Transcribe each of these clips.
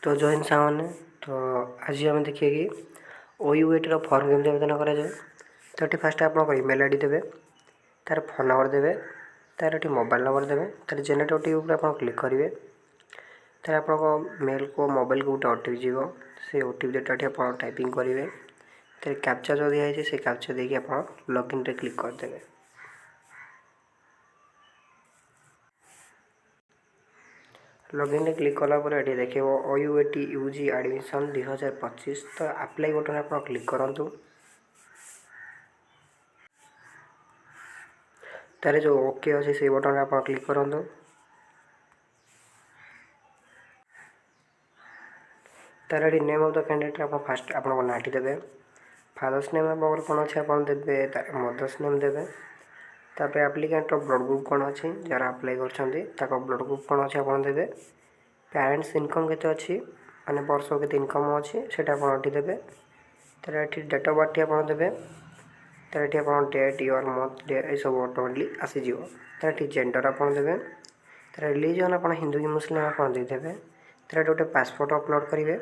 तो जय हिंद सामान्य। तो आज आम देखिए कि OUAT फर्म केमती आवेदन कराए। तो ये फास्ट आप इमेल आईडी देवे, तार फोन नंबर देवे, तार ये मोबाइल नंबर देवे, तार जेनेट ओटीपी आप क्लिक करेंगे। तार आप मेल को मोबाइल को गोटे ओटीपी जीव, से ओटीपी डेटा आप टाइपिंग करेंगे। तार कैप्चा जो दिखाई से कैप्चा देके आप लॉगिन रे क्लिक करदेवे। लॉगिन रे क्लिक कलापर ये देखिए OUAT UG एडमिशन 2025। तो अप्लाई बटन आप क्लिक करूँ। तार जो ओके अच्छे से बटन आप क्लिक करूँ। तार ये नेम ऑफ द कैंडिडेट आप फास्ट आप नाटी देवे। फादर्स नेम आप कौन अच्छे आप देवे, मदर्स नेम देवे। तापर एप्लिकेंट ब्लड ग्रुप कौन अच्छी जार अप्लाई कर ब्लड ग्रुप कौन अच्छे आप देवे। पेरेंट्स इनकम केते अच्छी माने वर्ष के इनकम अच्छी सेटा आप देवे। तार ये डेट ऑफ बर्थ आप देवे। तार ये आप डेट ईयर मंथ डे ये सब ऑटोमेटिकली आसीज। तार ये जेंडर आप देवे। तार रिलीजन आप हिंदू कि मुस्लिम आप देदेवे। तार गोटे पासपोर्ट अपलोड करेंगे।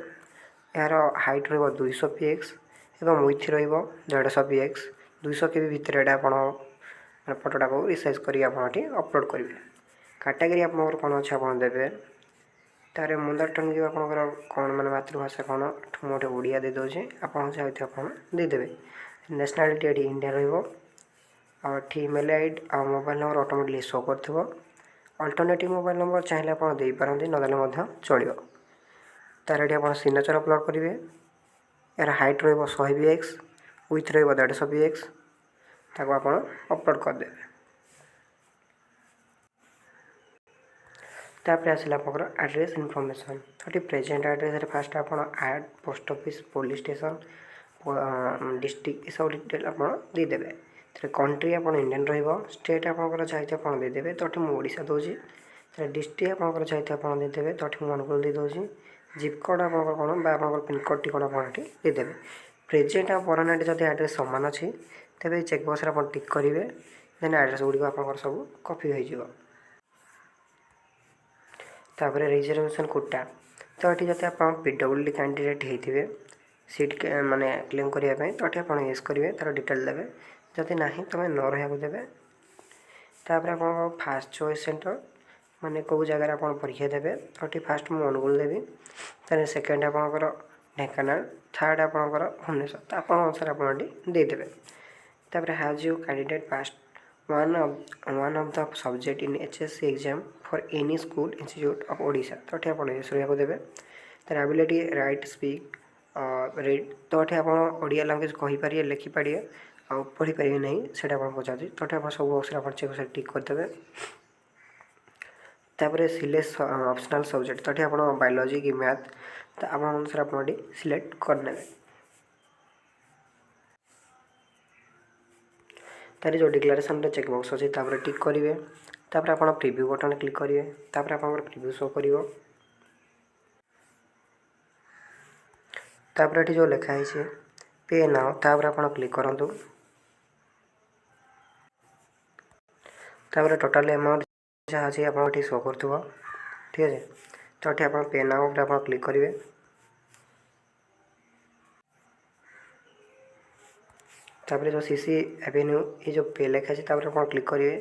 यार हाइट रो 200 px एवं विथ रो 150 px 200 kb भितर आप फोटोटा को रिसाइज कर अपलोड करेंगे। कैटेगरी आप कौन अच्छे आप देवे। तार मदर टंग जो आप कौन मैंने मातृभाषा कौन मोटे ओडिया दे दौचे आप देदेवे। नेशनालीटी ये इंडिया री इमेल आईडी आ मोबाइल नंबर ऑटोमेटिकली शो कर। अल्टरनेटिव मोबाइल नंबर चाहिए आप देपारती ना चलो। तार ये आप सिग्नेचर अपलोड करेंगे। यार height row 100 px width row 150 px ताको आप अपलोड करदे। तापर आसला एड्रेस इनफॉरमेशन। तो प्रेजेंट एड्रेस फास्ट आप add post office police station district ये सब डिटेल आप देदेवे। तो कंट्री आप इंडियन स्टेट आप चाहिए आप देदेवे। तो मुझा दूसरी डिस्ट्रिक्ट आप चाहिए आप देदेवे। तो मुझे अनुकूल दे दूसरी जिप कोड आप कौन आप पिनकोड टी कौन आप देदेवे। प्रेजेंट आप परमानेंट जब एड्रेस सामान अच्छी तेज चेकबक्स आप टिक करेंगे। देन एड्रेस गुड़िक आप सब कॉपी हो। तापर रिजर्वेशन कोटा। तो ये जब आप PWD कैंडिडेट होते सीट माने क्लेम करने तो ये आप येस करेंगे। तार डिटेल देवे जदि ना तुम न रहा देवे। तापर आप फास्ट चॉइस सेंटर माने कौ जगह आप परीक्षा देवे। तो ये फास्ट मुझे अनुकूल देवी। तार सेकेंड आप ढेंकानाल, थर्ड आप भुवनेश्वर तो आप अनुसार आप देदेवे। तापर हाज you candidate past one of the subject in HSC exam for any school institute of Odisha. तो ये आप येस रहा देवे। तार एबिलिटी राइट स्पीक रीड तो ये आप ओडिया लैंग्वेज कहींपारे लिखिपारे आ पढ़ी पारे नहीं से पचार। तो ये आप सब बक्स चेक टिक करदे। तापर सिलेक्ट ऑप्शनल सब्जेक्ट तो ये आप बायोलॉजी की मैथ तो आप अनुसार आप सिलेक्ट करने। तार जो डिक्लेरेशन चेकबक्स अच्छे टिक करेंगे। तापर आप प्रिव्यू बटन क्लिक करेंगे। तापर आप प्रिव्यू शो कर। तापर ये जो लिखाई पे नाउ तापर आप क्लिक करूँ। तापर टोटाल अमाउंट जहाँ अच्छी आप शो कर। ठीक है तो ये आप पे नाउ आप क्लिक करेंगे। तापर जो CC एवेन्यू ये जो पे लिखाई आप क्लिक करेंगे।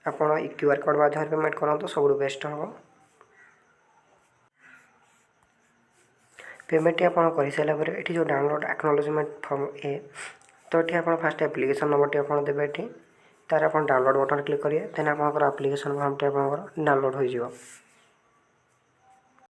आप QR कोड माध्यम पेमेंट करूँ तो सब बेस्ट हम। पेमेंट आप कर सारापर ये जो डाउनलोड एक्नोलेजमेंट फॉर्म ए तो ये आप फास्ट एप्लिकेशन नंबर आप देवे। तार आप डाउनलोड बटन क्लिक करेंगे। देन आप एप्लिकेशन फॉर्म आप डाउनलोड हो।